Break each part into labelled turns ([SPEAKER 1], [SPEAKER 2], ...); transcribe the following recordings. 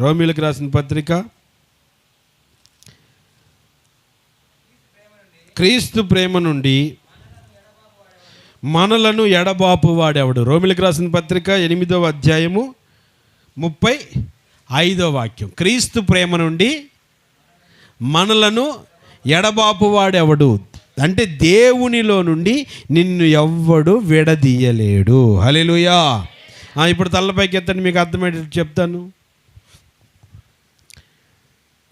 [SPEAKER 1] రోమీయులకు రాసిన పత్రిక, క్రీస్తు ప్రేమ నుండి మనలను ఎడబాపు వాడెవడు. రోమీయులకు రాసిన పత్రిక 8వ అధ్యాయము 35వ వాక్యం. క్రీస్తు ప్రేమ నుండి మనలను ఎడబాపు వాడెవడు అంటే దేవునిలో నుండి నిన్ను ఎవ్వడు విడదీయలేడు. హల్లెలూయా. ఇప్పుడు తలపైకి ఎత్తండి, మీకు అర్థమయ్యేటట్టు చెప్తాను.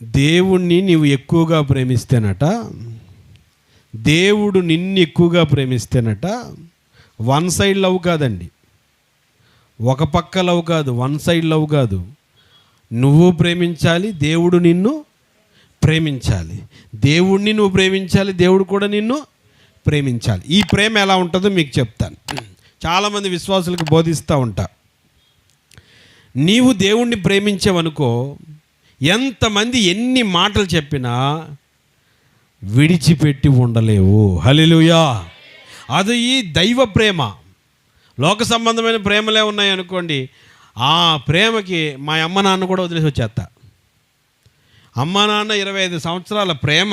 [SPEAKER 1] దేవుణ్ణి నీవు ఎక్కువగా ప్రేమిస్తేనట, దేవుడు నిన్ను ఎక్కువగా ప్రేమిస్తేనట, వన్ సైడ్ లవ్ కాదండి, ఒక పక్క లవ్ కాదు, వన్ సైడ్ లవ్ కాదు. నువ్వు ప్రేమించాలి, దేవుడు నిన్ను ప్రేమించాలి. దేవుణ్ణి నువ్వు ప్రేమించాలి, దేవుడు కూడా నిన్ను ప్రేమించాలి. ఈ ప్రేమ ఎలా ఉంటుందో మీకు చెప్తాను. చాలామంది విశ్వాసులకు బోధిస్తూ ఉంటా, నీవు దేవుణ్ణి ప్రేమించావనుకో, ఎంతమంది ఎన్ని మాటలు చెప్పినా విడిచిపెట్టి ఉండలేవు. హల్లెలూయా. అది ఈ దైవ ప్రేమ. లోక సంబంధమైన ప్రేమలే ఉన్నాయనుకోండి, ఆ ప్రేమకి మా అమ్మ నాన్న కూడా వదిలేసి వచ్చేస్తా. అమ్మ నాన్న 25 సంవత్సరాల ప్రేమ,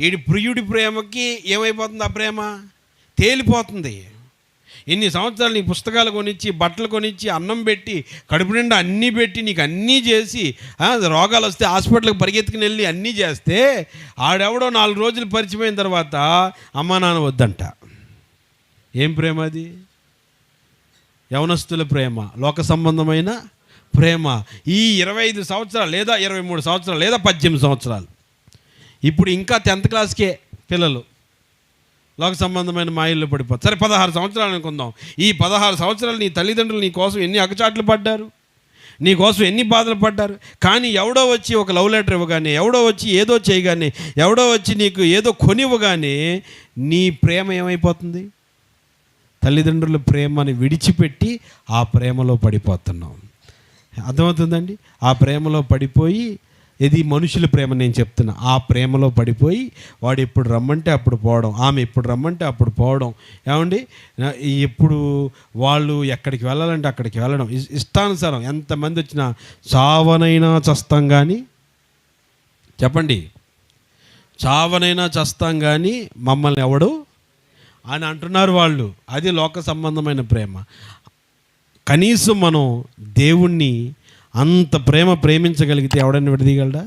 [SPEAKER 1] ఈడి ప్రియుడి ప్రేమకి ఏమైపోతుంది? ఆ ప్రేమ తేలిపోతుంది. ఇన్ని సంవత్సరాలు నీకు పుస్తకాలు కొనిచ్చి, బట్టలు కొనిచ్చి, అన్నం పెట్టి, కడుపు నిండా అన్నీ పెట్టి, నీకు అన్నీ చేసి, రోగాలు వస్తే హాస్పిటల్కి పరిగెత్తుకుని వెళ్ళి అన్నీ చేస్తే, ఆడెవడో 4 రోజులు పరిచయమైన తర్వాత అమ్మా నాన్న వద్దంట. ఏం ప్రేమ అది? యవనస్తుల ప్రేమ, లోక సంబంధమైన ప్రేమ. ఈ 25 సంవత్సరాలు లేదా 23 సంవత్సరాలు లేదా 18 సంవత్సరాలు, ఇప్పుడు ఇంకా 10th క్లాస్కే పిల్లలు లోక సంబంధమైన మాయల్లో పడిపోతారు. సరే 16 సంవత్సరాలు అనుకుందాం. ఈ 16 సంవత్సరాలు నీ తల్లిదండ్రులు నీ కోసం ఎన్ని అగచాట్లు పడ్డారు, నీ కోసం ఎన్ని బాధలు పడ్డారు. కానీ ఎవడో వచ్చి ఒక లవ్ లెటర్ ఇవ్వగానే, ఎవడో వచ్చి ఏదో చేయగానే, ఎవడో వచ్చి నీకు ఏదో కొనివ్వగానే నీ ప్రేమ ఏమైపోతుంది? తల్లిదండ్రుల ప్రేమని విడిచిపెట్టి ఆ ప్రేమలో పడిపోతున్నాం. అర్థమవుతుందండి? ఆ ప్రేమలో పడిపోయి, ఇది మనుషుల ప్రేమ నేను చెప్తున్నా, ఆ ప్రేమలో పడిపోయి వాడు ఎప్పుడు రమ్మంటే అప్పుడు పోవడం, ఆమె ఎప్పుడు రమ్మంటే అప్పుడు పోవడం. ఏమండి, ఎప్పుడు వాళ్ళు ఎక్కడికి వెళ్ళాలంటే అక్కడికి వెళ్ళడం, ఇష్టానుసారం. ఎంతమంది వచ్చినా చావనైనా చస్తాం కానీ, చెప్పండి, చావనైనా చస్తాం కానీ మమ్మల్ని ఎవడు అని అంటున్నారు వాళ్ళు. అది లోక సంబంధమైన ప్రేమ. కనీసం మనం దేవుణ్ణి అంత ప్రేమించగలిగితే ఎవడైనా విడదీయగలరా?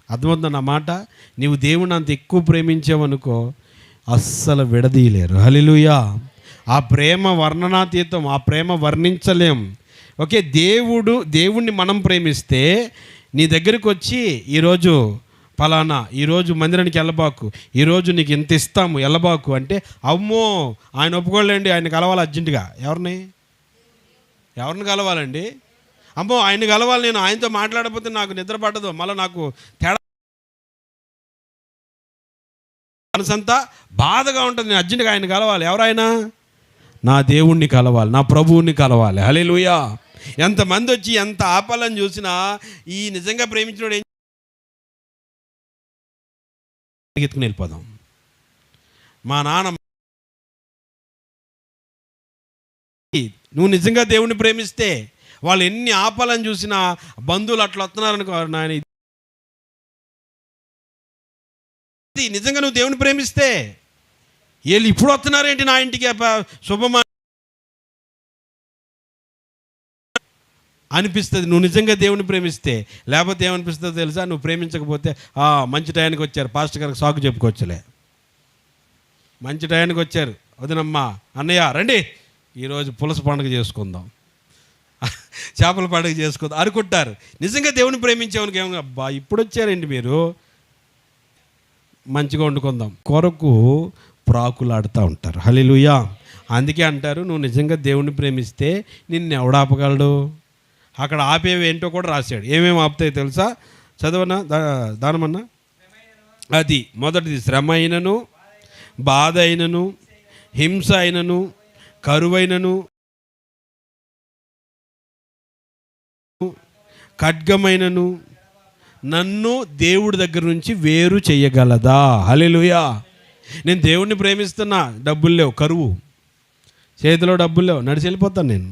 [SPEAKER 1] అర్థమవుతుందా నా మాట? నీవు దేవుణ్ణి అంత ఎక్కువ ప్రేమించావనుకో, అస్సలు విడదీయలేరు. హల్లెలూయా. ఆ ప్రేమ వర్ణనాతీతం, ఆ ప్రేమ వర్ణించలేం. ఓకే, దేవుణ్ణి మనం ప్రేమిస్తే నీ దగ్గరికి వచ్చి, ఈరోజు ఫలానా, ఈరోజు మందిరానికి వెళ్ళబాకు, ఈరోజు నీకు ఇంత ఇస్తాము వెళ్ళబాకు అంటే, అమ్మో ఆయన ఒప్పుకోలేండి, ఆయన కలవాలి అర్జెంటుగా. ఎవరిని కలవాలండి? అమ్మో ఆయన కలవాలి, నేను ఆయనతో మాట్లాడకపోతే నాకు నిద్ర పట్టదు, మళ్ళీ నాకు తేడా మనసంతా బాధగా ఉంటుంది, నేను అర్జెంటుగా ఆయన కలవాలి. ఎవరైనా నా దేవుణ్ణి కలవాలి, నా ప్రభువుని కలవాలి. హల్లెలూయా. ఎంతమంది వచ్చి ఎంత ఆపాలని చూసినా ఈ నిజంగా ప్రేమించినోడు ఎత్తుకుని వెళ్ళిపోదాం. మా నాన్న, నువ్వు నిజంగా దేవుణ్ణి ప్రేమిస్తే వాళ్ళు ఎన్ని ఆపాలని చూసినా, బంధువులు అట్లా వస్తున్నారనుకో, నాయన నిజంగా నువ్వు దేవుని ప్రేమిస్తే వీళ్ళు ఇప్పుడు వస్తున్నారేంటి నా ఇంటికి శుభమా అనిపిస్తుంది, నువ్వు నిజంగా దేవుని ప్రేమిస్తే. లేకపోతే ఏమనిపిస్తుందో తెలుసా? నువ్వు ప్రేమించకపోతే, మంచి టయానికి వచ్చారు, పాస్టర్ గారికి సాకు చెప్పుకోవచ్చులే, మంచి టయానికి వచ్చారు వదినమ్మా, అన్నయ్య రండి ఈరోజు పులస పండుగ చేసుకుందాం, చేపల పండుగ చేసుకుందాం అనుకుంటారు. నిజంగా దేవుని ప్రేమించేవానికి ఏమో, అబ్బా ఇప్పుడు వచ్చారండి మీరు, మంచిగా వండుకుందాం కొరకు ప్రాకులాడుతూ ఉంటారు. హల్లెలూయా. అందుకే అంటారు, నువ్వు నిజంగా దేవుని ప్రేమిస్తే నిన్ను ఎవడాపగలడు? అక్కడ ఆపేవి ఏంటో కూడా రాశాడు. ఏమేమి ఆపుతాయి తెలుసా? చదవనా, దానమన్నా? అది మొదటిది శ్రమ అయినను, బాధ అయినను, హింస అయినను, కరువైనను, ఖడ్గమైనను నన్ను దేవుడి దగ్గర నుంచి వేరు చేయగలదా? హల్లెలూయా. నేను దేవుణ్ణి ప్రేమిస్తున్నా, డబ్బులు లేవు, కరువు, చేతిలో డబ్బులు లేవు, నడిచి వెళ్ళిపోతాను నేను.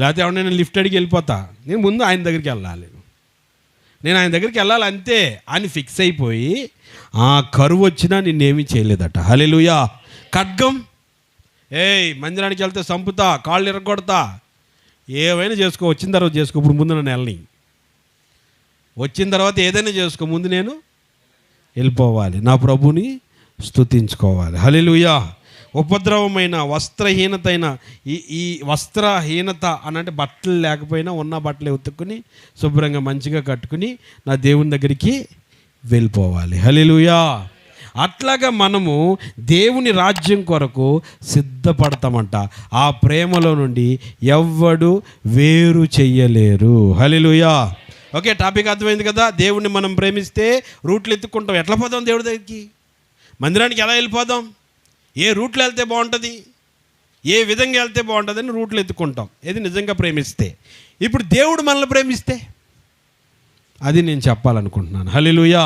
[SPEAKER 1] లేకపోతే ఎవరైనా లిఫ్ట్ అడిగి వెళ్ళిపోతా. నేను ముందు ఆయన దగ్గరికి వెళ్ళాలి, నేను ఆయన దగ్గరికి వెళ్ళాలి అంతే అని ఫిక్స్ అయిపోయి ఆ కరువు వచ్చినా నిన్నేమీ చేయలేదట. హల్లెలూయా. ఖడ్గం, మందిరానికి వెళ్తే సంపుతా, కాళ్ళు ఇరగొడతా, ఏవైనా చేసుకో, వచ్చిన తర్వాత చేసుకో, ఇప్పుడు ముందు నన్ను వెళ్ళని, వచ్చిన తర్వాత ఏదైనా చేసుకో, ముందు నేను వెళ్ళిపోవాలి, నా ప్రభుని స్తుతించుకోవాలి. హల్లెలూయా. ఉపద్రవమైన వస్త్రహీనత అయిన ఈ వస్త్రహీనత అనంటే బట్టలు లేకపోయినా ఉన్న బట్టలు ఉతుక్కుని శుభ్రంగా మంచిగా కట్టుకుని నా దేవుని దగ్గరికి వెళ్ళిపోవాలి. హల్లెలూయా. అట్లాగా మనము దేవుని రాజ్యం కొరకు సిద్ధపడతామంట. ఆ ప్రేమలో నుండి ఎవ్వడు వేరు చెయ్యలేరు. హల్లెలూయా. ఓకే, టాపిక్ అర్థమైంది కదా. దేవుణ్ణి మనం ప్రేమిస్తే రూట్లు ఎత్తుక్కుంటాం. ఎట్లా పోదాం దేవుడి దగ్గరికి? మందిరానికి ఎలా వెళ్ళిపోదాం? ఏ రూట్లో వెళ్తే బాగుంటుంది, ఏ విధంగా వెళ్తే బాగుంటుందని రూట్లు ఎత్తుకుంటాం. ఇది నిజంగా ప్రేమిస్తే. ఇప్పుడు దేవుడు మనల్ని ప్రేమిస్తే అది నేను చెప్పాలనుకుంటున్నాను. హల్లెలూయా.